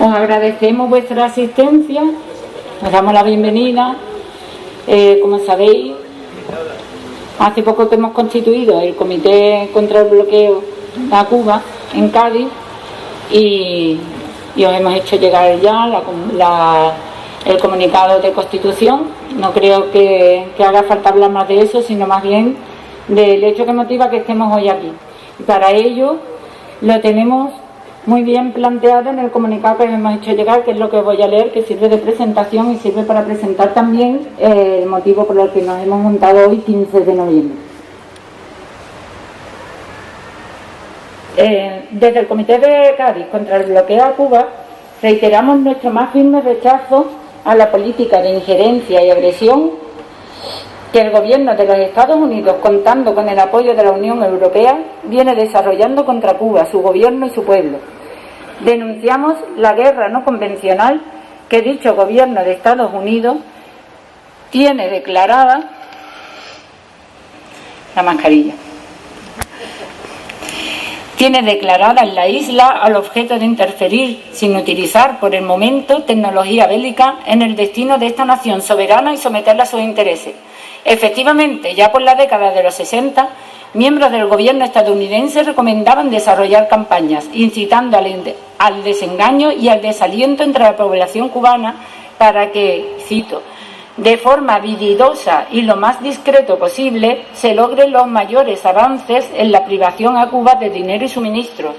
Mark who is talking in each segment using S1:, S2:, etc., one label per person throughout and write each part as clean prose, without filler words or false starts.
S1: Os agradecemos vuestra asistencia, os damos la bienvenida. Como sabéis, hace poco que hemos constituido el Comité contra el Bloqueo a Cuba en Cádiz y os hemos hecho llegar ya el comunicado de constitución. No creo que haga falta hablar más de eso, sino más bien del hecho que motiva que estemos hoy aquí. Y para ello lo tenemos muy bien planteado en el comunicado que hemos hecho llegar, que es lo que os voy a leer, que sirve de presentación y sirve para presentar también el motivo por el que nos hemos juntado hoy, 15 de noviembre. Desde el Comité de Cádiz contra el Bloqueo a Cuba reiteramos nuestro más firme rechazo a la política de injerencia y agresión que el gobierno de los Estados Unidos, contando con el apoyo de la Unión Europea, viene desarrollando contra Cuba, su gobierno y su pueblo. Denunciamos la guerra no convencional que dicho gobierno de Estados Unidos tiene declarada en la isla al objeto de interferir, sin utilizar por el momento tecnología bélica, en el destino de esta nación soberana y someterla a sus intereses. Efectivamente, ya por la década de los 60, miembros del gobierno estadounidense recomendaban desarrollar campañas incitando al desengaño y al desaliento entre la población cubana para que, cito, de forma habilidosa y lo más discreto posible, se logren los mayores avances en la privación a Cuba de dinero y suministros,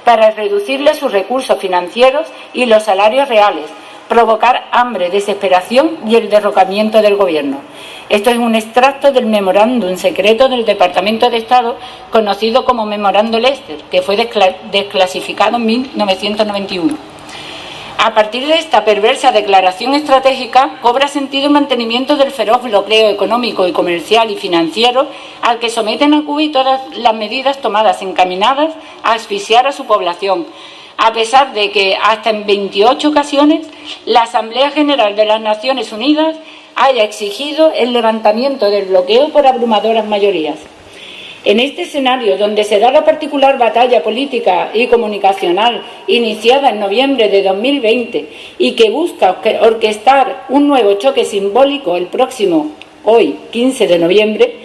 S1: para reducirle sus recursos financieros y los salarios reales, provocar hambre, desesperación y el derrocamiento del gobierno. Esto es un extracto del memorándum secreto del Departamento de Estado, conocido como Memorando Lester, que fue desclasificado en 1991. A partir de esta perversa declaración estratégica, cobra sentido el mantenimiento del feroz bloqueo económico y comercial y financiero al que someten a Cuba y todas las medidas tomadas encaminadas a asfixiar a su población, a pesar de que hasta en 28 ocasiones la Asamblea General de las Naciones Unidas haya exigido el levantamiento del bloqueo por abrumadoras mayorías. En este escenario, donde se da la particular batalla política y comunicacional iniciada en noviembre de 2020 y que busca orquestar un nuevo choque simbólico el próximo, hoy, 15 de noviembre,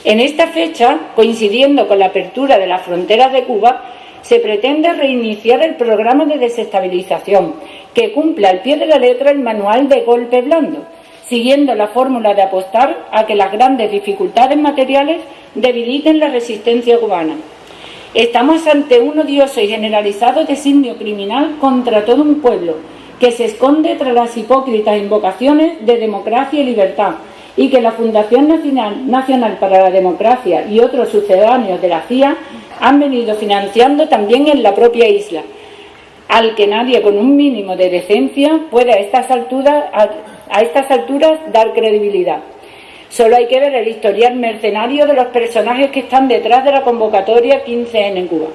S1: en esta fecha, coincidiendo con la apertura de las fronteras de Cuba, se pretende reiniciar el programa de desestabilización, que cumple al pie de la letra el manual de golpe blando, siguiendo la fórmula de apostar a que las grandes dificultades materiales debiliten la resistencia cubana. Estamos ante un odioso y generalizado designio criminal contra todo un pueblo, que se esconde tras las hipócritas invocaciones de democracia y libertad, y que la Fundación Nacional para la Democracia y otros sucedáneos de la CIA han venido financiando también en la propia isla, al que nadie con un mínimo de decencia puede a estas alturas dar credibilidad. Solo hay que ver el historial mercenario de los personajes que están detrás de la convocatoria 15N en Cuba.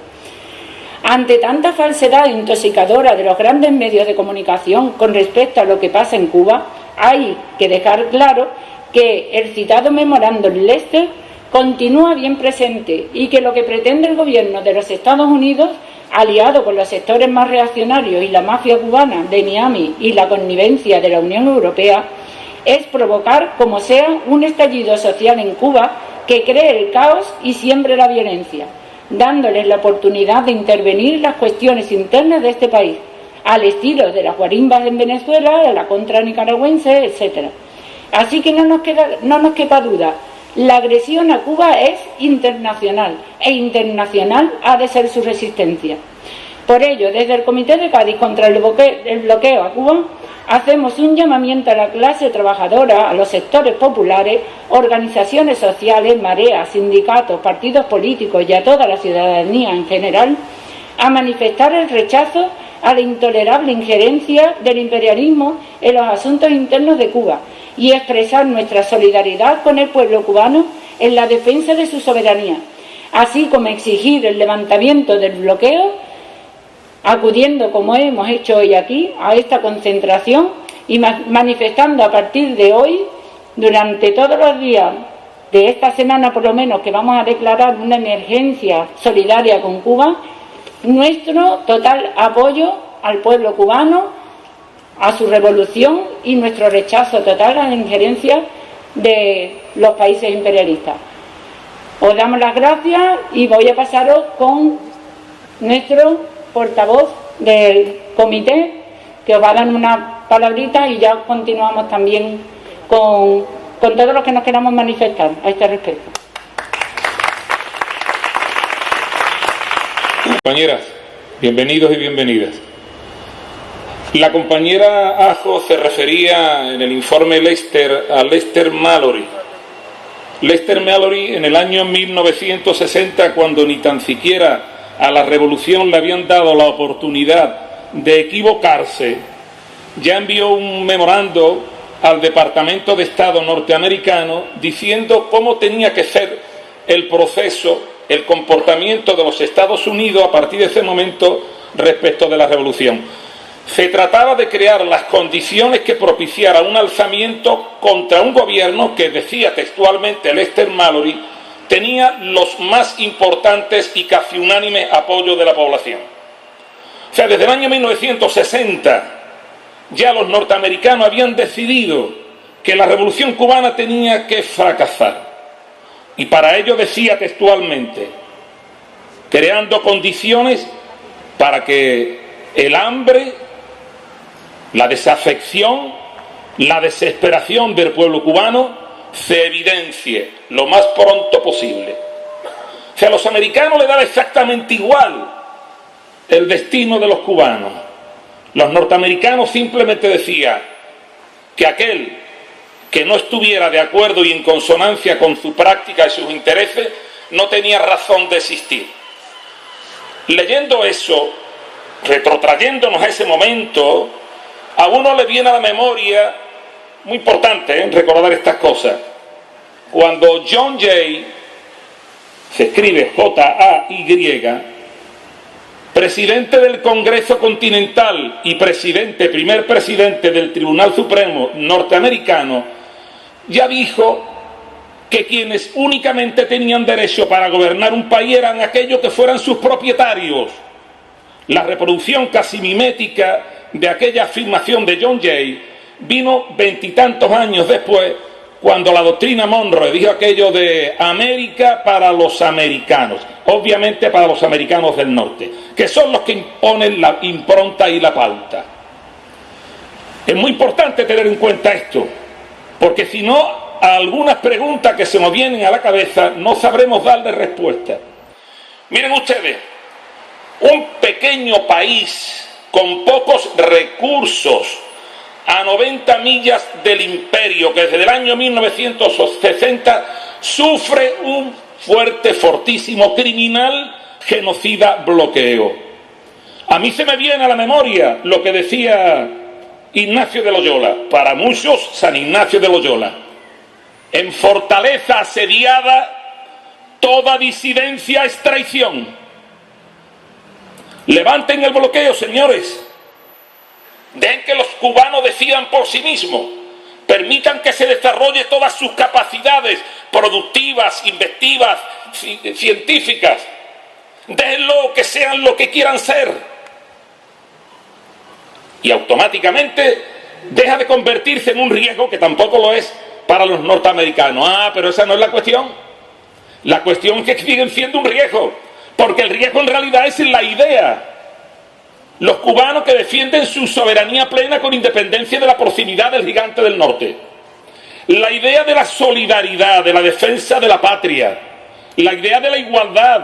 S1: Ante tanta falsedad intoxicadora de los grandes medios de comunicación con respecto a lo que pasa en Cuba, hay que dejar claro que el citado memorándum Lester continúa bien presente y que lo que pretende el gobierno de los Estados Unidos, aliado con los sectores más reaccionarios y la mafia cubana de Miami y la connivencia de la Unión Europea, es provocar, como sea, un estallido social en Cuba que cree el caos y siembre la violencia, dándoles la oportunidad de intervenir en las cuestiones internas de este país, al estilo de las guarimbas en Venezuela, de la contra nicaragüense, etc. Así que no nos quepa duda, la agresión a Cuba es internacional e internacional ha de ser su resistencia. Por ello, desde el Comité de Cádiz contra el bloqueo a Cuba, hacemos un llamamiento a la clase trabajadora, a los sectores populares, organizaciones sociales, mareas, sindicatos, partidos políticos y a toda la ciudadanía en general, a manifestar el rechazo a la intolerable injerencia del imperialismo en los asuntos internos de Cuba y expresar nuestra solidaridad con el pueblo cubano en la defensa de su soberanía, así como exigir el levantamiento del bloqueo, acudiendo, como hemos hecho hoy aquí, a esta concentración y manifestando a partir de hoy, durante todos los días de esta semana por lo menos, que vamos a declarar una emergencia solidaria con Cuba, nuestro total apoyo al pueblo cubano, a su revolución y nuestro rechazo total a la injerencia de los países imperialistas. Os damos las gracias y voy a pasaros con nuestro portavoz del comité, que os va a dar una palabrita y ya continuamos también con todos los que nos queramos manifestar a este respecto.
S2: Compañeras, bienvenidos y bienvenidas. La compañera Ajo se refería en el informe Lester a Lester Mallory. Lester Mallory, en el año 1960, cuando ni tan siquiera a la revolución le habían dado la oportunidad de equivocarse, ya envió un memorando al Departamento de Estado norteamericano diciendo cómo tenía que ser el proceso, el comportamiento de los Estados Unidos a partir de ese momento respecto de la revolución. Se trataba de crear las condiciones que propiciara un alzamiento contra un gobierno que, decía textualmente Lester Mallory, tenía los más importantes y casi unánimes apoyos de la población. O sea, desde el año 1960 ya los norteamericanos habían decidido que la revolución cubana tenía que fracasar. Y para ello decía textualmente, creando condiciones para que el hambre, la desafección, la desesperación del pueblo cubano se evidencie lo más pronto posible. O sea, a los americanos les daba exactamente igual el destino de los cubanos. Los norteamericanos simplemente decían que aquel que no estuviera de acuerdo y en consonancia con su práctica y sus intereses no tenía razón de existir. Leyendo eso, retrotrayéndonos a ese momento, a uno le viene a la memoria, muy importante recordar estas cosas, cuando John Jay, se escribe J-A-Y, presidente del Congreso Continental y primer presidente del Tribunal Supremo norteamericano, ya dijo que quienes únicamente tenían derecho para gobernar un país eran aquellos que fueran sus propietarios. La reproducción casi mimética de aquella afirmación de John Jay vino 20 y tantos años después, cuando la doctrina Monroe dijo aquello de América para los americanos, obviamente para los americanos del norte, que son los que imponen la impronta y la pauta. Es muy importante tener en cuenta esto, porque si no, a algunas preguntas que se nos vienen a la cabeza no sabremos darle respuesta. Miren ustedes, un pequeño país con pocos recursos, a 90 millas del imperio, que desde el año 1960 sufre un fuerte, fortísimo, criminal, genocida bloqueo. A mí se me viene a la memoria lo que decía Ignacio de Loyola, para muchos San Ignacio de Loyola: en fortaleza asediada toda disidencia es traición. Levanten el bloqueo, señores. Dejen que los cubanos decidan por sí mismos. Permitan que se desarrolle todas sus capacidades productivas, inventivas, científicas. Déjenlo que sean lo que quieran ser. Y automáticamente deja de convertirse en un riesgo, que tampoco lo es para los norteamericanos. Pero esa no es la cuestión. La cuestión es que siguen siendo un riesgo, porque el riesgo en realidad es la idea. Los cubanos que defienden su soberanía plena con independencia de la proximidad del gigante del norte. La idea de la solidaridad, de la defensa de la patria. La idea de la igualdad,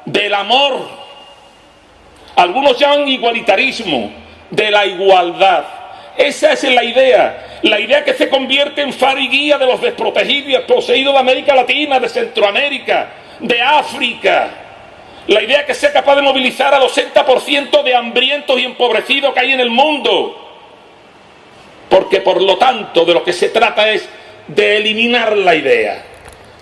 S2: del amor. Algunos llaman igualitarismo, de la igualdad. Esa es la idea que se convierte en faro y guía de los desprotegidos y desposeídos de América Latina, de Centroamérica, de África. La idea que sea capaz de movilizar al 80% de hambrientos y empobrecidos que hay en el mundo. Porque por lo tanto de lo que se trata es de eliminar la idea.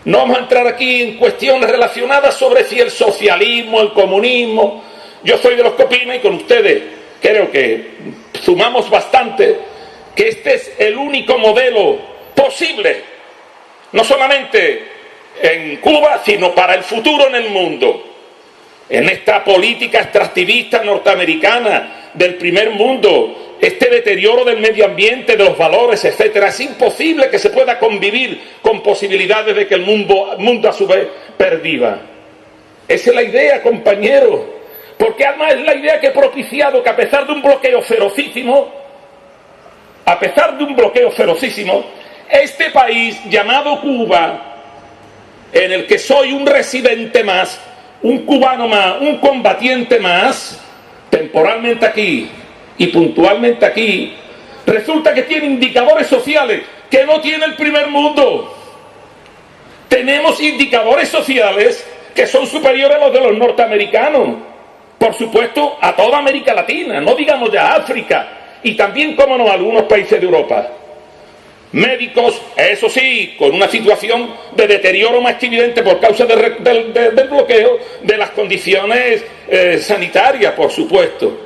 S2: No vamos a entrar aquí en cuestiones relacionadas sobre si el socialismo, el comunismo. Yo soy de los que opinan, y con ustedes creo que sumamos bastante, que este es el único modelo posible, no solamente en Cuba, sino para el futuro en el mundo. En esta política extractivista norteamericana del primer mundo, este deterioro del medio ambiente, de los valores, etcétera. Es imposible que se pueda convivir con posibilidades de que el mundo a su vez perviva. Esa es la idea, compañeros, porque además es la idea que he propiciado que a pesar de un bloqueo ferocísimo, este país llamado Cuba, en el que soy un residente más, un cubano más, un combatiente más, temporalmente aquí y puntualmente aquí, resulta que tiene indicadores sociales que no tiene el primer mundo. Tenemos indicadores sociales que son superiores a los de los norteamericanos, por supuesto a toda América Latina, no digamos ya África, y también, cómo no, algunos países de Europa. Médicos, eso sí, con una situación de deterioro más que evidente por causa del bloqueo de las condiciones sanitarias, por supuesto.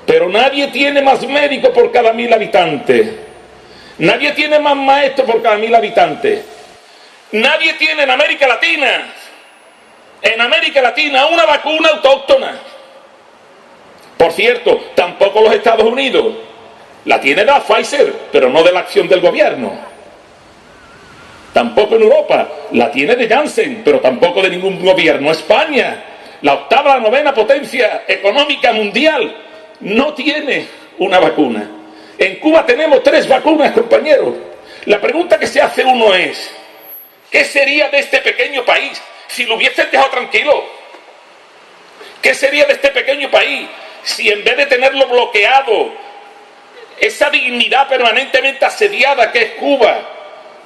S2: Pero nadie tiene más médicos por cada 1000 habitantes. Nadie tiene más maestros por cada 1000 habitantes. Nadie tiene en América Latina una vacuna autóctona. Por cierto, tampoco los Estados Unidos. La tiene la Pfizer, pero no de la acción del gobierno. Tampoco en Europa. La tiene de Janssen, pero tampoco de ningún gobierno. España, la octava, la 9ª potencia económica mundial, no tiene una vacuna. En Cuba tenemos 3 vacunas, compañeros. La pregunta que se hace uno es, ¿qué sería de este pequeño país si lo hubiesen dejado tranquilo? ¿Qué sería de este pequeño país si en vez de tenerlo bloqueado, esa dignidad permanentemente asediada que es Cuba,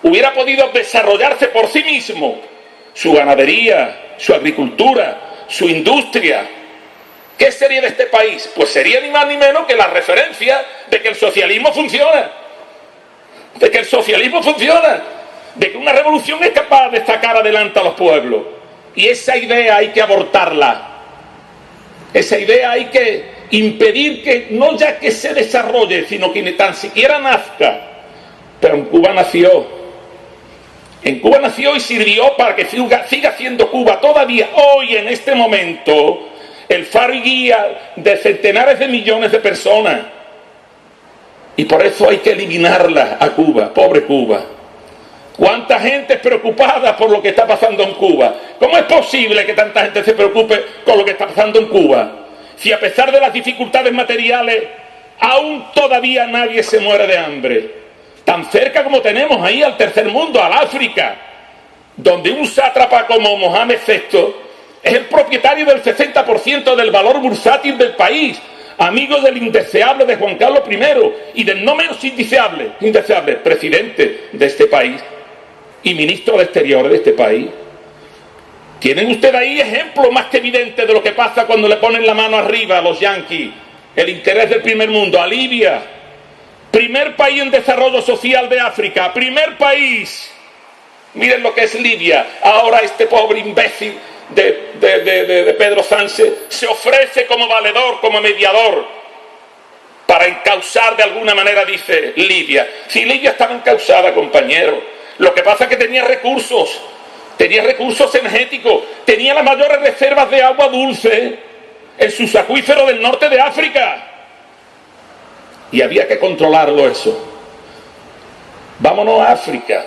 S2: hubiera podido desarrollarse por sí mismo, su ganadería, su agricultura, su industria? ¿Qué sería de este país? Pues sería ni más ni menos que la referencia de que el socialismo funciona, de que una revolución es capaz de sacar adelante a los pueblos. Y esa idea hay que abortarla. Esa idea hay que impedir que, no ya que se desarrolle, sino que ni tan siquiera nazca. Pero en Cuba nació. En Cuba nació y sirvió para que siga siendo Cuba todavía hoy, en este momento, el faro y guía de centenares de millones de personas. Y por eso hay que eliminarla a Cuba, pobre Cuba. ¿Cuánta gente es preocupada por lo que está pasando en Cuba? ¿Cómo es posible que tanta gente se preocupe con lo que está pasando en Cuba? Si a pesar de las dificultades materiales, aún todavía nadie se muere de hambre. Tan cerca como tenemos ahí al tercer mundo, al África, donde un sátrapa como Mohamed VI es el propietario del 60% del valor bursátil del país, amigo del indeseable de Juan Carlos I y del no menos indeseable presidente de este país y ministro de Exteriores de este país. Tienen ustedes ahí ejemplos más que evidentes de lo que pasa cuando le ponen la mano arriba a los yanquis, el interés del primer mundo, a Libia, primer país en desarrollo social de África, primer país. Miren lo que es Libia. Ahora este pobre imbécil de Pedro Sánchez se ofrece como valedor, como mediador, para encauzar de alguna manera, dice, Libia. Si Libia estaba encauzada, compañero, lo que pasa es que tenía recursos energéticos, tenía las mayores reservas de agua dulce en sus acuíferos del norte de África, y había que controlarlo eso. Vámonos a África.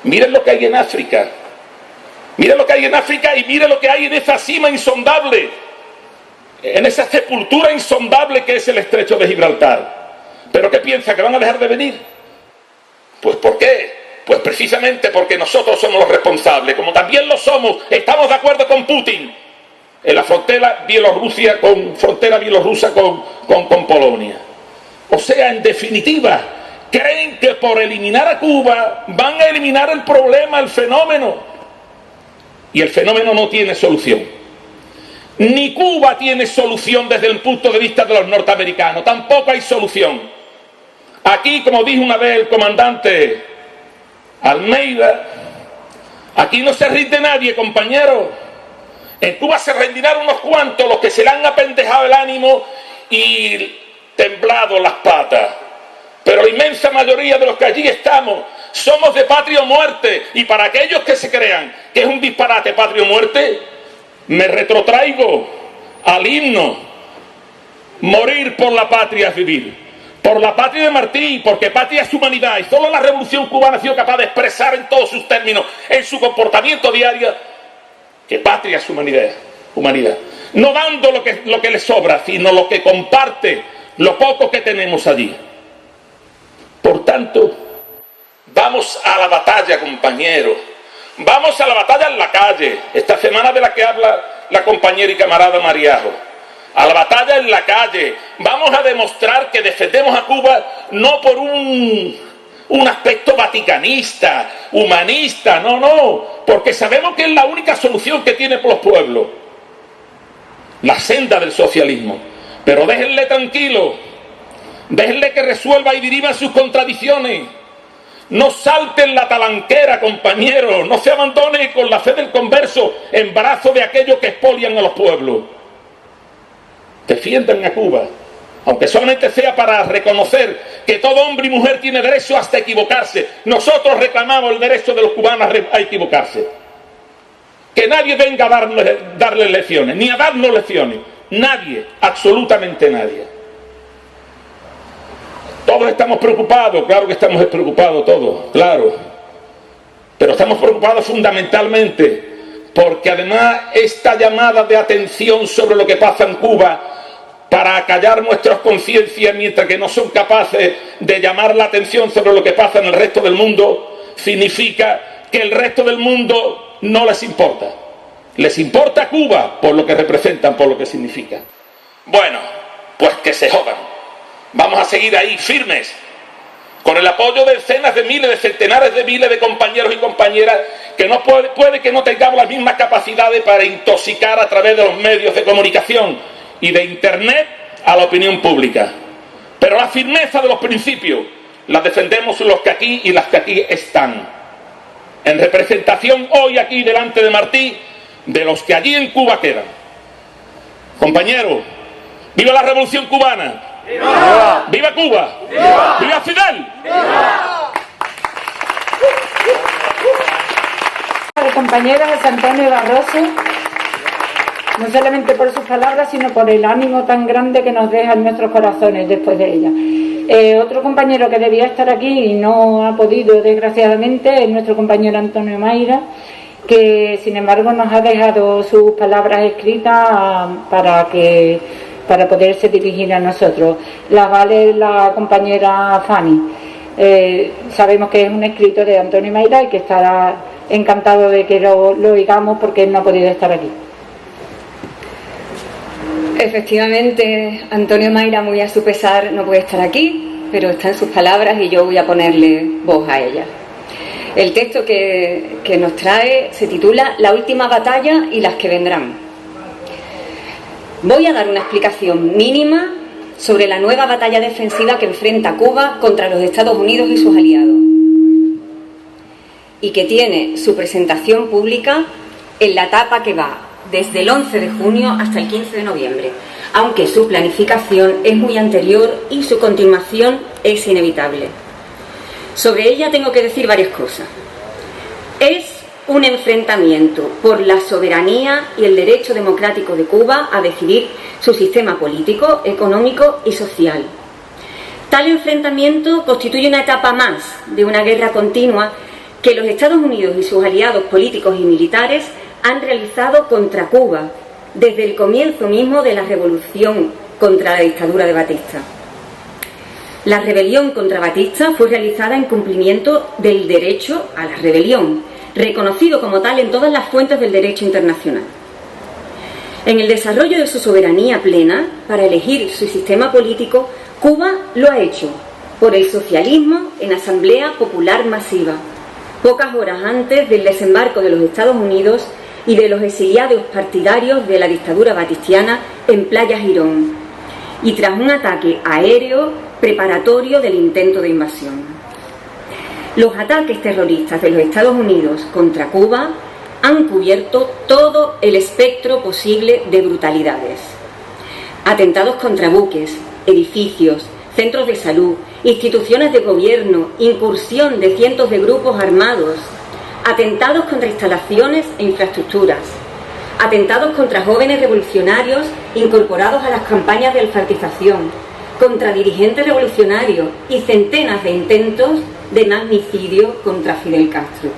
S2: Miren lo que hay en África. Miren lo que hay en África y miren lo que hay en esa cima insondable, en esa sepultura insondable que es el estrecho de Gibraltar. ¿Pero qué piensa? ¿Que van a dejar de venir? Pues ¿por qué? Pues precisamente porque nosotros somos los responsables, como también lo somos, estamos de acuerdo con Putin, en la frontera bielorrusa con Polonia. O sea, en definitiva, creen que por eliminar a Cuba van a eliminar el problema, el fenómeno. Y el fenómeno no tiene solución. Ni Cuba tiene solución desde el punto de vista de los norteamericanos. Tampoco hay solución. Aquí, como dijo una vez el comandante Almeida, aquí no se rinde nadie, compañero. En Cuba se rendirán unos cuantos, los que se le han apendejado el ánimo y temblado las patas. Pero la inmensa mayoría de los que allí estamos somos de patria o muerte. Y para aquellos que se crean que es un disparate patria o muerte, me retrotraigo al himno Morir por la patria es vivir. Por la patria de Martí, porque patria es humanidad. Y solo la Revolución Cubana ha sido capaz de expresar en todos sus términos, en su comportamiento diario, que patria es humanidad. Humanidad. No dando lo que le sobra, sino lo que comparte, lo poco que tenemos allí. Por tanto, vamos a la batalla, compañeros. Vamos a la batalla en la calle. Esta semana de la que habla la compañera y camarada Mariajo. A la batalla en la calle. Vamos a demostrar que defendemos a Cuba no por un aspecto vaticanista, humanista, no, porque sabemos que es la única solución que tiene por los pueblos. La senda del socialismo. Pero déjenle tranquilo, déjenle que resuelva y dirima sus contradicciones. No salten la talanquera, compañeros, no se abandone con la fe del converso en brazos de aquellos que expolian a los pueblos. Defiendan a Cuba, aunque solamente sea para reconocer que todo hombre y mujer tiene derecho hasta equivocarse. Nosotros reclamamos el derecho de los cubanos a equivocarse. Que nadie venga a darles lecciones, ni a darnos lecciones. Nadie, absolutamente nadie. Todos estamos preocupados, claro que estamos preocupados todos, claro. Pero estamos preocupados fundamentalmente porque además esta llamada de atención sobre lo que pasa en Cuba para acallar nuestras conciencias mientras que no son capaces de llamar la atención sobre lo que pasa en el resto del mundo, significa que el resto del mundo no les importa. Les importa Cuba por lo que representan, por lo que significa. Bueno, pues que se jodan. Vamos a seguir ahí firmes, con el apoyo de decenas de miles, de centenares de miles de compañeros y compañeras que no puede que no tengamos las mismas capacidades para intoxicar a través de los medios de comunicación y de Internet a la opinión pública. Pero la firmeza de los principios la defendemos los que aquí y las que aquí están. En representación hoy aquí delante de Martí de los que allí en Cuba quedan. Compañeros, ¡viva la Revolución Cubana! ¡Viva! ¡Viva Cuba! ¡Viva! ¡Viva Fidel! ¡Viva!
S1: El compañero José Antonio Barroso, no solamente por sus palabras, sino por el ánimo tan grande que nos deja en nuestros corazones después de ella. Otro compañero que debía estar aquí y no ha podido, desgraciadamente, es nuestro compañero Antonio Mayra, que sin embargo nos ha dejado sus palabras escritas para poderse dirigir a nosotros. La vale la compañera Fanny. Sabemos que es un escrito de Antonio Mayra y que estará encantado de que lo oigamos porque él no ha podido estar aquí.
S3: Efectivamente, Antonio Mayra, muy a su pesar, no puede estar aquí, pero está en sus palabras y yo voy a ponerle voz a ella. El texto que nos trae se titula La última batalla y las que vendrán. Voy a dar una explicación mínima sobre la nueva batalla defensiva que enfrenta Cuba contra los Estados Unidos y sus aliados y que tiene su presentación pública en la etapa que va desde el 11 de junio hasta el 15 de noviembre, aunque su planificación es muy anterior y su continuación es inevitable. Sobre ella tengo que decir varias cosas. Es un enfrentamiento por la soberanía y el derecho democrático de Cuba a decidir su sistema político, económico y social. Tal enfrentamiento constituye una etapa más de una guerra continua que los Estados Unidos y sus aliados políticos y militares han realizado contra Cuba desde el comienzo mismo de la revolución contra la dictadura de Batista. La rebelión contra Batista fue realizada en cumplimiento del derecho a la rebelión, reconocido como tal en todas las fuentes del derecho internacional. En el desarrollo de su soberanía plena para elegir su sistema político, Cuba lo ha hecho por el socialismo en asamblea popular masiva, pocas horas antes del desembarco de los Estados Unidos y de los exiliados partidarios de la dictadura batistiana en Playa Girón, y tras un ataque aéreo preparatorio del intento de invasión. Los ataques terroristas de los Estados Unidos contra Cuba han cubierto todo el espectro posible de brutalidades. Atentados contra buques, edificios, centros de salud, instituciones de gobierno, incursión de cientos de grupos armados, atentados contra instalaciones e infraestructuras, atentados contra jóvenes revolucionarios incorporados a las campañas de alfabetización, contra dirigentes revolucionarios y centenas de intentos de magnicidio contra Fidel Castro.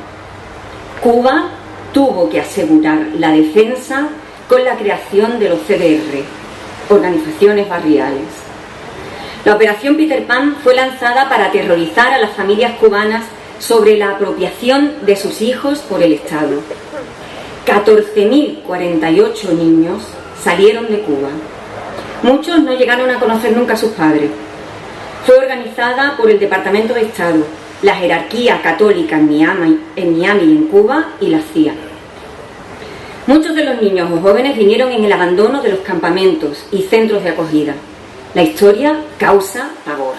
S3: Cuba tuvo que asegurar la defensa con la creación de los CDR, organizaciones barriales. La Operación Peter Pan fue lanzada para aterrorizar a las familias cubanas sobre la apropiación de sus hijos por el Estado. 14.048 niños salieron de Cuba. Muchos no llegaron a conocer nunca a sus padres. Fue organizada por el Departamento de Estado, la jerarquía católica en Miami y en Cuba y la CIA. Muchos de los niños o jóvenes vinieron en el abandono de los campamentos y centros de acogida. La historia causa pavor.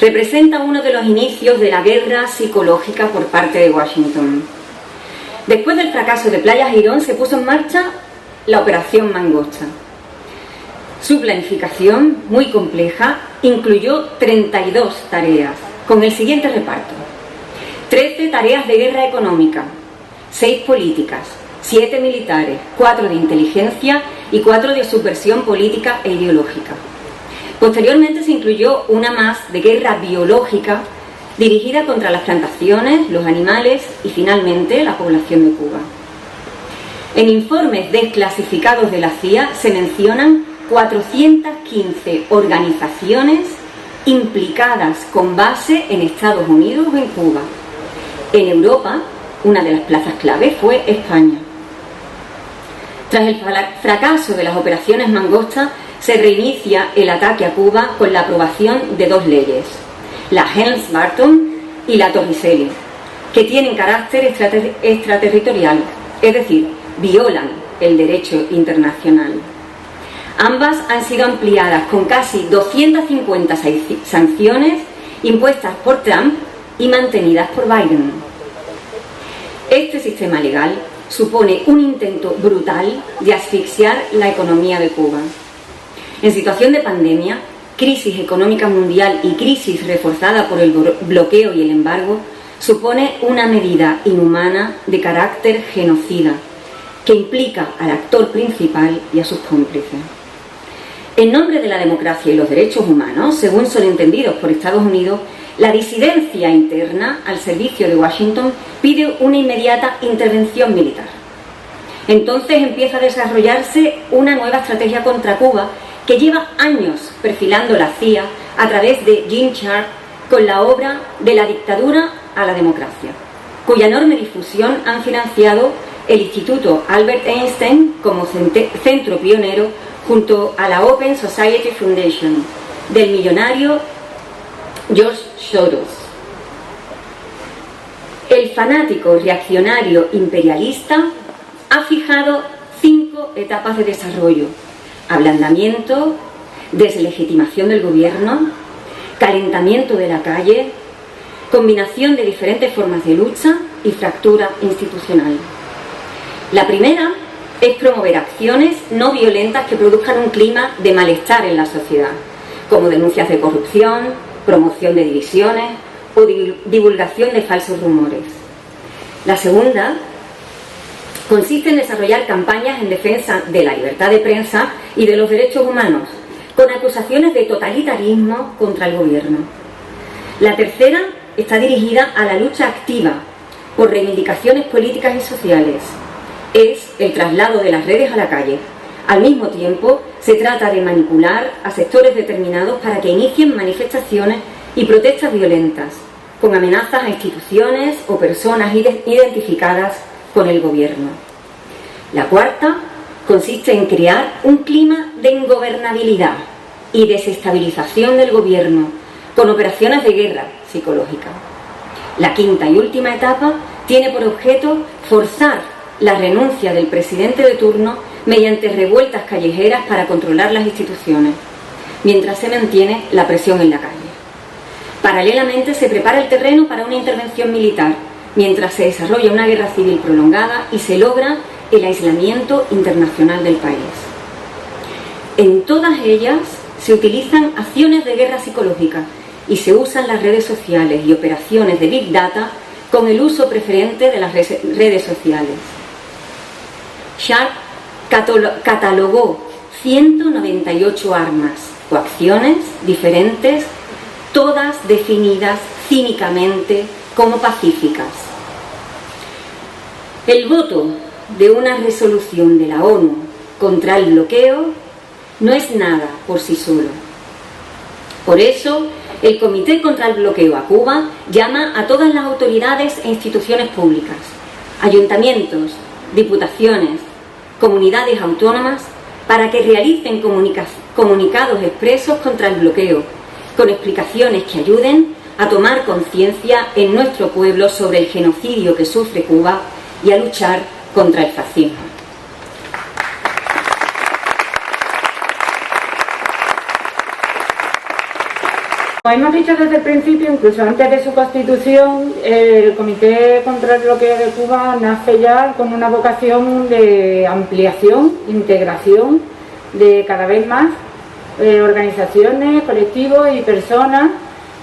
S3: Representa uno de los inicios de la guerra psicológica por parte de Washington. Después del fracaso de Playa Girón se puso en marcha la Operación Mangosta. Su planificación, muy compleja, incluyó 32 tareas, con el siguiente reparto: 13 tareas de guerra económica, 6 políticas, 7 militares, 4 de inteligencia y 4 de subversión política e ideológica. Posteriormente se incluyó una más de guerra biológica dirigida contra las plantaciones, los animales y finalmente la población de Cuba. En informes desclasificados de la CIA se mencionan 415 organizaciones implicadas con base en Estados Unidos o en Cuba. En Europa, una de las plazas clave fue España. Tras el fracaso de las operaciones Mangosta, se reinicia el ataque a Cuba con la aprobación de 2 leyes, la Helms-Burton y la Torricelli, que tienen carácter extraterritorial, es decir, violan el derecho internacional. Ambas han sido ampliadas con casi 250 sanciones impuestas por Trump y mantenidas por Biden. Este sistema legal supone un intento brutal de asfixiar la economía de Cuba. En situación de pandemia, crisis económica mundial y crisis reforzada por el bloqueo y el embargo, supone una medida inhumana de carácter genocida que implica al actor principal y a sus cómplices. En nombre de la democracia y los derechos humanos, según son entendidos por Estados Unidos, la disidencia interna al servicio de Washington pide una inmediata intervención militar. Entonces empieza a desarrollarse una nueva estrategia contra Cuba que lleva años perfilando la CIA a través de Jim Sharp con la obra De la dictadura a la democracia, cuya enorme difusión han financiado el Instituto Albert Einstein como centro pionero junto a la Open Society Foundation del millonario George Soros. El fanático reaccionario imperialista ha fijado 5 etapas de desarrollo: ablandamiento, deslegitimación del gobierno, calentamiento de la calle, combinación de diferentes formas de lucha y fractura institucional. La primera es promover acciones no violentas que produzcan un clima de malestar en la sociedad, como denuncias de corrupción, promoción de divisiones o divulgación de falsos rumores. La segunda consiste en desarrollar campañas en defensa de la libertad de prensa y de los derechos humanos, con acusaciones de totalitarismo contra el gobierno. La tercera está dirigida a la lucha activa por reivindicaciones políticas y sociales. Es el traslado de las redes a la calle. Al mismo tiempo, se trata de manipular a sectores determinados para que inicien manifestaciones y protestas violentas, con amenazas a instituciones o personas identificadas con el gobierno. La cuarta consiste en crear un clima de ingobernabilidad y desestabilización del gobierno, con operaciones de guerra psicológica. La quinta y última etapa tiene por objeto forzar la renuncia del presidente de turno mediante revueltas callejeras para controlar las instituciones, mientras se mantiene la presión en la calle. Paralelamente se prepara el terreno para una intervención militar, mientras se desarrolla una guerra civil prolongada y se logra el aislamiento internacional del país. En todas ellas se utilizan acciones de guerra psicológica y se usan las redes sociales y operaciones de Big Data con el uso preferente de las redes sociales. Sharp catalogó 198 armas o acciones diferentes, todas definidas cínicamente como pacíficas. El voto de una resolución de la ONU contra el bloqueo no es nada por sí solo. Por eso, el Comité contra el Bloqueo a Cuba llama a todas las autoridades e instituciones públicas, ayuntamientos, diputaciones, comunidades autónomas, para que realicen comunicados expresos contra el bloqueo, con explicaciones que ayuden a tomar conciencia en nuestro pueblo sobre el genocidio que sufre Cuba y a luchar contra el fascismo.
S1: Como hemos dicho desde el principio, incluso antes de su constitución, el Comité contra el Bloqueo de Cuba nace ya con una vocación de ampliación, integración de cada vez más organizaciones, colectivos y personas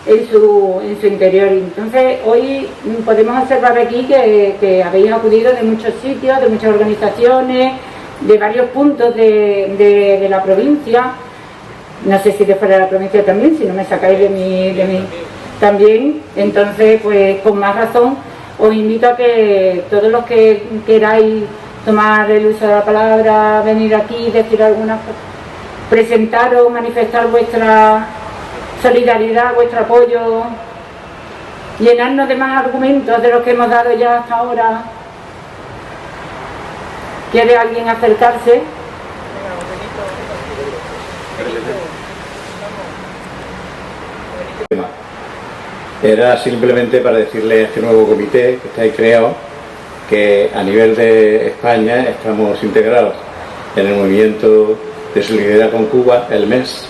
S1: en su interior. Entonces, hoy podemos observar aquí que habéis acudido de muchos sitios, de muchas organizaciones, de varios puntos de la provincia. No sé si de fuera de la provincia también, si no me sacáis de mi también. Entonces, pues con más razón os invito a que todos los que queráis tomar el uso de la palabra, venir aquí, decir algunas cosas, presentaros, manifestar vuestra solidaridad, vuestro apoyo, llenarnos de más argumentos de los que hemos dado ya hasta ahora. ¿Quiere alguien acercarse?
S4: Era simplemente para decirle a este nuevo comité que estáis creado que a nivel de España estamos integrados en el movimiento de solidaridad con Cuba, el MES,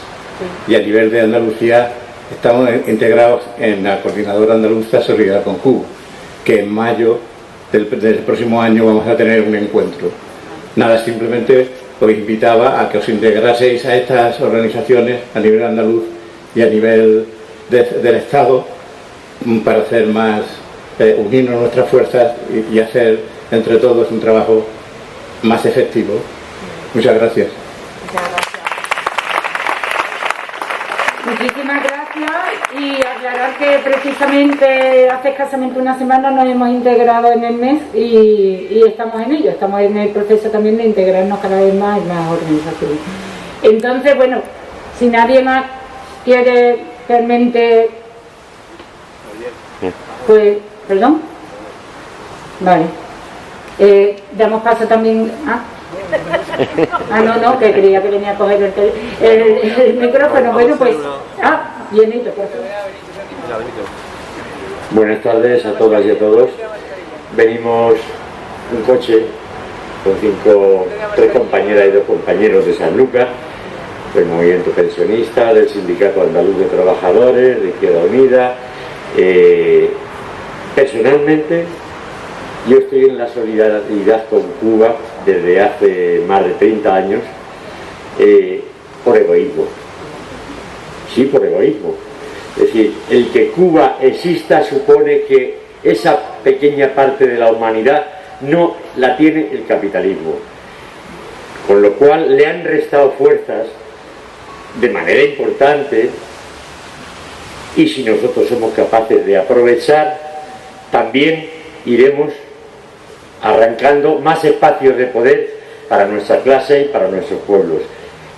S4: y a nivel de Andalucía estamos integrados en la Coordinadora Andaluza Solidaridad con Cuba, que en mayo del próximo año vamos a tener un encuentro. Nada, simplemente os invitaba a que os integraseis a estas organizaciones a nivel andaluz y a nivel del Estado para hacer más, unirnos nuestras fuerzas y hacer entre todos un trabajo más efectivo. Muchas gracias.
S1: Muchísimas gracias, y aclarar que precisamente hace escasamente una semana nos hemos integrado en el MES y estamos en ello, estamos en el proceso también de integrarnos cada vez más en más organizaciones. Entonces, bueno, si nadie más quiere realmente, pues, perdón, vale, damos paso también a... no, que creía que venía a coger el micrófono. Bueno, pues, bienito, por favor.
S5: Buenas tardes a todas y a todos. Venimos un coche con 3 compañeras y 2 compañeros de San Lucas, del movimiento pensionista, del Sindicato Andaluz de Trabajadores, de Izquierda Unida. Personalmente, yo estoy en la solidaridad con Cuba desde hace más de 30 años, por egoísmo. Sí, por egoísmo. Es decir, el que Cuba exista supone que esa pequeña parte de la humanidad no la tiene el capitalismo. Con lo cual le han restado fuerzas de manera importante, y si nosotros somos capaces de aprovechar, también iremos arrancando más espacios de poder para nuestra clase y para nuestros pueblos.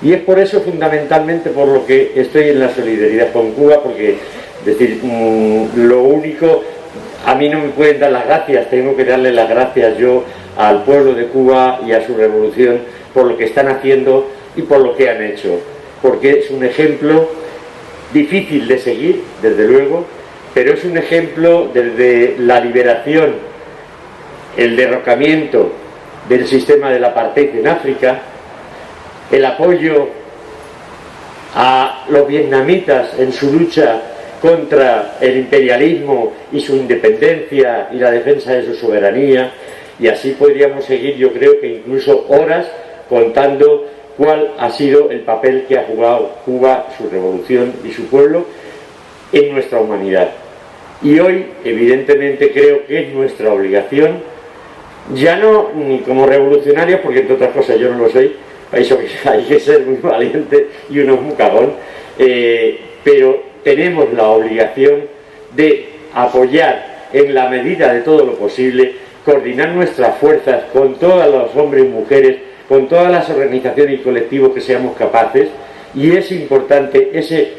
S5: Y es por eso, fundamentalmente, por lo que estoy en la solidaridad con Cuba, porque, es decir, lo único, a mí no me pueden dar las gracias, tengo que darle las gracias yo al pueblo de Cuba y a su revolución por lo que están haciendo y por lo que han hecho, porque es un ejemplo difícil de seguir, desde luego, pero es un ejemplo desde la liberación, el derrocamiento del sistema del apartheid en África, el apoyo a los vietnamitas en su lucha contra el imperialismo y su independencia y la defensa de su soberanía, y así podríamos seguir, yo creo que incluso horas, contando cuál ha sido el papel que ha jugado Cuba, su revolución y su pueblo en nuestra humanidad. Y hoy, evidentemente, creo que es nuestra obligación ya no ni como revolucionarios, porque entre otras cosas yo no lo soy, hay que ser muy valiente y uno es muy cagón, pero tenemos la obligación de apoyar en la medida de todo lo posible, coordinar nuestras fuerzas con todos los hombres y mujeres, con todas las organizaciones y colectivos que seamos capaces, y es importante ese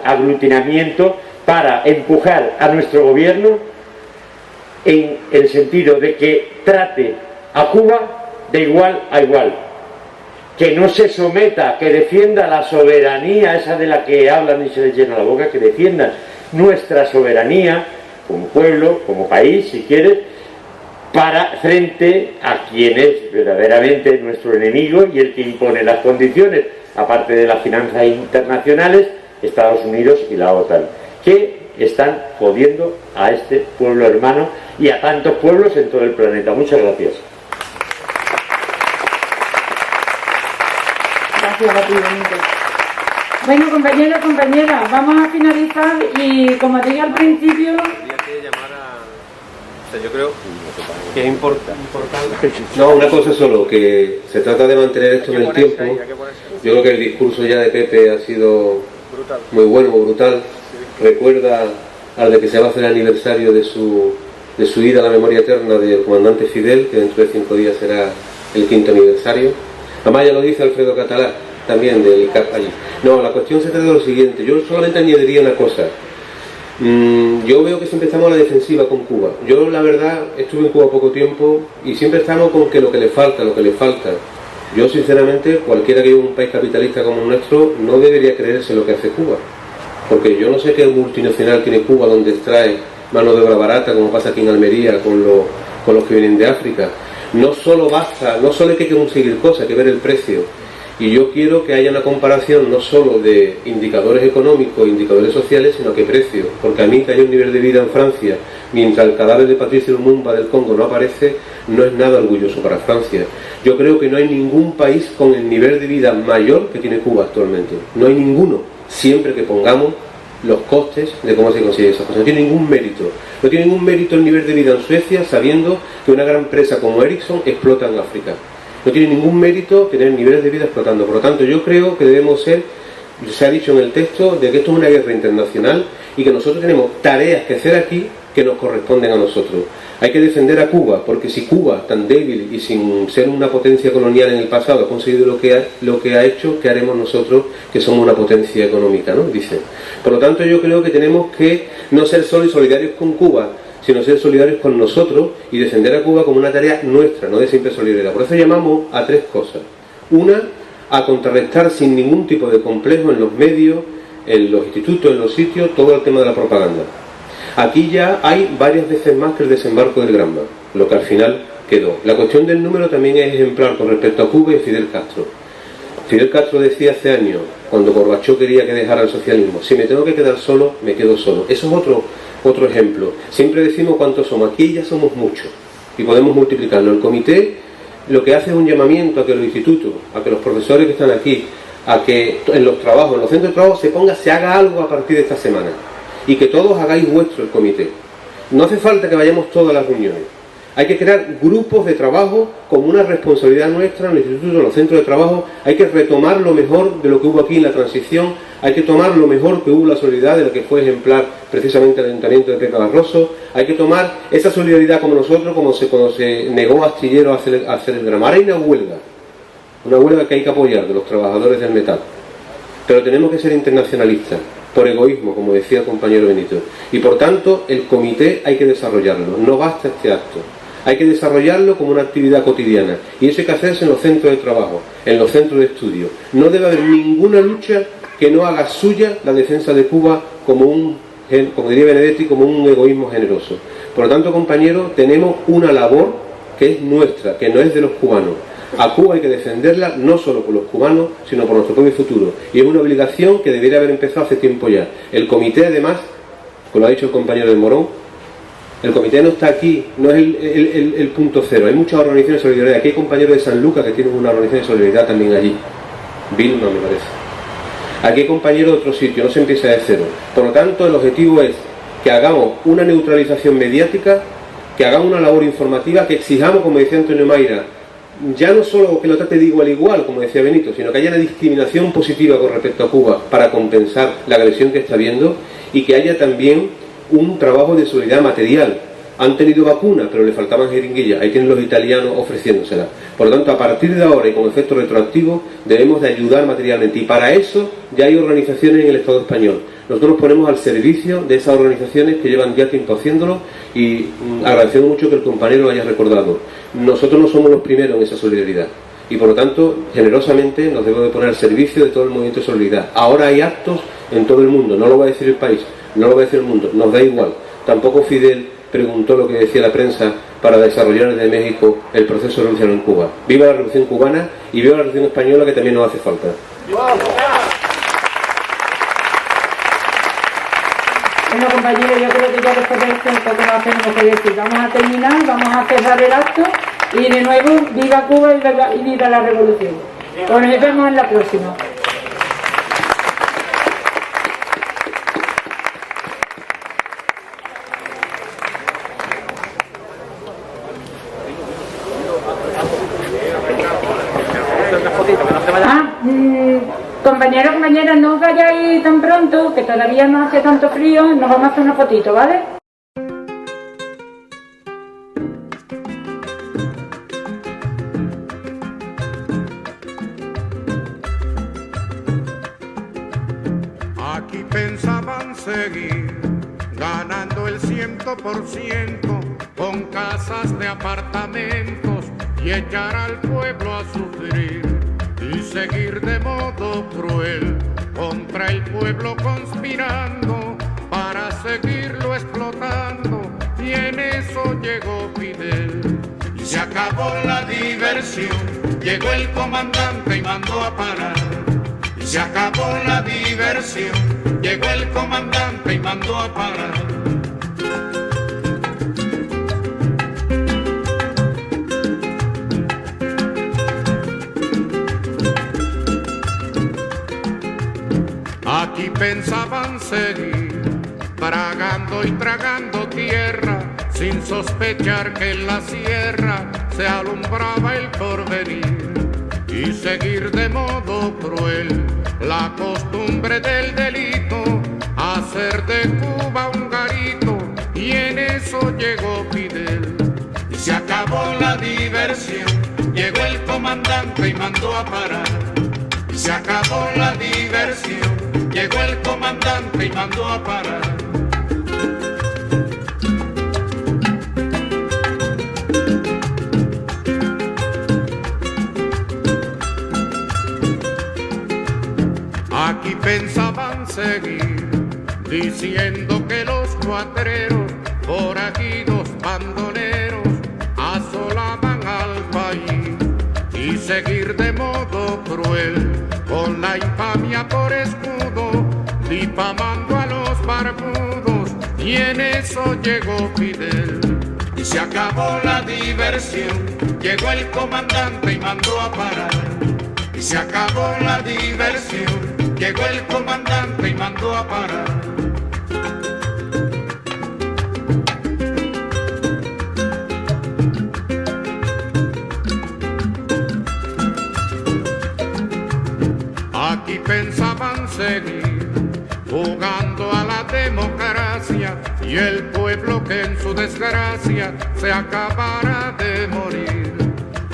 S5: aglutinamiento para empujar a nuestro gobierno en el sentido de que trate a Cuba de igual a igual, que no se someta, que defienda la soberanía esa de la que hablan y se les llena la boca, que defiendan nuestra soberanía como pueblo, como país, si quieres, para frente a quien es verdaderamente nuestro enemigo y el que impone las condiciones, aparte de las finanzas internacionales, Estados Unidos y la OTAN, que están jodiendo a este pueblo hermano y a tantos pueblos en todo el planeta. Muchas gracias.
S1: Gracias a ti, Benito. Bueno, compañeros y compañeras, vamos a finalizar y como te dije al principio...
S6: Yo creo que es importante.
S7: No, una cosa solo, que se trata de mantener esto en el tiempo. Yo creo que el discurso ya de Pepe ha sido muy bueno, muy brutal. Recuerda al de que se va a hacer el aniversario de su ida a la memoria eterna del comandante Fidel, que dentro de 5 días será el 5º aniversario. Además ya lo dice Alfredo Catalá, también del CAP allí. No, la cuestión se trata de lo siguiente. Yo solamente añadiría una cosa. Yo veo que siempre estamos a la defensiva con Cuba. Yo la verdad estuve en Cuba poco tiempo y siempre estamos con que lo que le falta. Yo sinceramente, cualquiera que viva en un país capitalista como el nuestro no debería creerse lo que hace Cuba, porque yo no sé qué multinacional tiene Cuba donde extrae mano de obra barata, como pasa aquí en Almería con los que vienen de África. No solo hay que conseguir cosas, hay que ver el precio. Y yo quiero que haya una comparación no solo de indicadores económicos, indicadores sociales, sino que precios. Porque a mí que haya un nivel de vida en Francia, mientras el cadáver de Patrice Lumumba del Congo no aparece, no es nada orgulloso para Francia. Yo creo que no hay ningún país con el nivel de vida mayor que tiene Cuba actualmente. No hay ninguno, siempre que pongamos los costes de cómo se consigue esas cosas. No tiene ningún mérito. No tiene ningún mérito el nivel de vida en Suecia sabiendo que una gran empresa como Ericsson explota en África. No tiene ningún mérito tener niveles de vida explotando. Por lo tanto, yo creo que debemos ser, se ha dicho en el texto, de que esto es una guerra internacional y que nosotros tenemos tareas que hacer aquí que nos corresponden a nosotros. Hay que defender a Cuba, porque si Cuba, tan débil y sin ser una potencia colonial en el pasado, ha conseguido lo que ha hecho, ¿qué haremos nosotros que somos una potencia económica, ¿no? Dicen. Por lo tanto, yo creo que tenemos que no ser solo solidarios con Cuba, sino ser solidarios con nosotros y defender a Cuba como una tarea nuestra, no de simple solidaridad. Por eso llamamos a 3 cosas. Una, a contrarrestar sin ningún tipo de complejo en los medios, en los institutos, en los sitios, todo el tema de la propaganda. Aquí ya hay varias veces más que el desembarco del Granma, lo que al final quedó. La cuestión del número también es ejemplar con respecto a Cuba y Fidel Castro. Fidel Castro decía hace años, cuando Gorbachov quería que dejara el socialismo, si me tengo que quedar solo, me quedo solo. Eso es otro ejemplo. Siempre decimos cuántos somos. Aquí ya somos muchos y podemos multiplicarlo. El comité lo que hace es un llamamiento a que los institutos, a que los profesores que están aquí, a que en los trabajos, en los centros de trabajo se haga algo a partir de esta semana y que todos hagáis vuestro el comité. No hace falta que vayamos todas a las reuniones. Hay que crear grupos de trabajo como una responsabilidad nuestra en los institutos, en los centros de trabajo. Hay que retomar lo mejor de lo que hubo aquí en la transición. Hay que tomar lo mejor que hubo la solidaridad, de lo que fue ejemplar precisamente el Ayuntamiento de Pepe Barroso. Hay que tomar esa solidaridad como nosotros, cuando se negó a Astillero a hacer el Granma. Ahora hay una huelga que hay que apoyar de los trabajadores del metal. Pero tenemos que ser internacionalistas, por egoísmo, como decía el compañero Benito. Y por tanto, el comité hay que desarrollarlo. No basta este acto. Hay que desarrollarlo como una actividad cotidiana. Y eso hay que hacerse en los centros de trabajo, en los centros de estudio. No debe haber ninguna lucha que no haga suya la defensa de Cuba como diría Benedetti, como un egoísmo generoso. Por lo tanto, compañeros, tenemos una labor que es nuestra, que no es de los cubanos. A Cuba hay que defenderla no solo por los cubanos, sino por nuestro propio futuro. Y es una obligación que debería haber empezado hace tiempo ya. El comité, además, como lo ha dicho el compañero de Morón, el comité no está aquí, no es el punto cero. Hay muchas organizaciones de solidaridad. Aquí hay compañeros de San Lucas que tienen una organización de solidaridad también allí. Vilma, me parece. Aquí hay compañeros de otro sitio, no se empieza de cero. Por lo tanto, el objetivo es que hagamos una neutralización mediática, que hagamos una labor informativa, que exijamos, como decía Antonio Mayra, ya no solo que lo trate de igual a igual, como decía Benito, sino que haya una discriminación positiva con respecto a Cuba para compensar la agresión que está habiendo, y que haya también un trabajo de solidaridad material. Han tenido vacunas, pero le faltaban jeringuillas. Ahí tienen los italianos ofreciéndoselas. Por lo tanto, a partir de ahora y con efecto retroactivo, debemos de ayudar materialmente. Y para eso ya hay organizaciones en el Estado español. Nosotros nos ponemos al servicio de esas organizaciones que llevan ya tiempo haciéndolo, y agradecemos mucho que el compañero lo haya recordado. Nosotros no somos los primeros en esa solidaridad. Y por lo tanto, generosamente nos debemos de poner al servicio de todo el movimiento de solidaridad. Ahora hay actos en todo el mundo. No lo va a decir el país, no lo va a decir el mundo. Nos da igual. Tampoco Fidel preguntó lo que decía la prensa para desarrollar desde México el proceso revolucionario en Cuba. Viva la Revolución Cubana y viva la Revolución Española, que también nos hace falta.
S1: Bueno, compañeros, yo creo que ya después de esto poco más tenemos que decir. Vamos a terminar, vamos a cerrar el acto, y de nuevo, viva Cuba y viva la Revolución. Pues nos vemos en la próxima. Compañeros, compañeras, no os vayáis tan pronto, que todavía no hace tanto frío, nos vamos a hacer una fotito, ¿vale?
S8: Aquí pensaban seguir ganando el 100% con casas de apartamentos y echar al pueblo a sufrir. Y seguir de modo cruel contra el pueblo conspirando para seguirlo explotando, y en eso llegó Fidel. Y se acabó la diversión, llegó el comandante y mandó a parar. Y se acabó la diversión, llegó el comandante y mandó a parar. Aquí pensaban seguir, tragando y tragando tierra, sin sospechar que en la sierra se alumbraba el porvenir. Y seguir de modo cruel la costumbre del delito, hacer de Cuba un garito, y en eso llegó Fidel. Y se acabó la diversión, llegó el comandante y mandó a parar. Y se acabó la diversión, llegó el comandante y mandó a parar. Aquí pensaban seguir, diciendo que los cuatreros, forajidos bandoleros, asolaban al país. Y seguir de modo cruel, con la infamia por escudo, difamando a los barbudos, y en eso llegó Fidel. Y se acabó la diversión, llegó el comandante y mandó a parar. Y se acabó la diversión, llegó el comandante y mandó a parar. Aquí pensaban seguir jugando a la democracia, y el pueblo que en su desgracia se acabara de morir.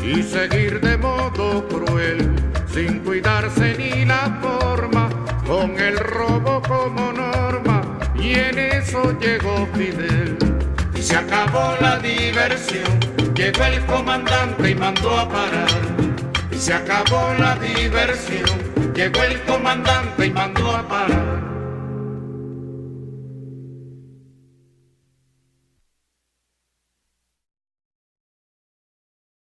S8: Y seguir de modo cruel, sin cuidarse ni la forma, con el robo como norma, y en eso llegó Fidel. Y se acabó la diversión, llegó el comandante y mandó a parar. Y se acabó la diversión, llegó el comandante y mandó a parar.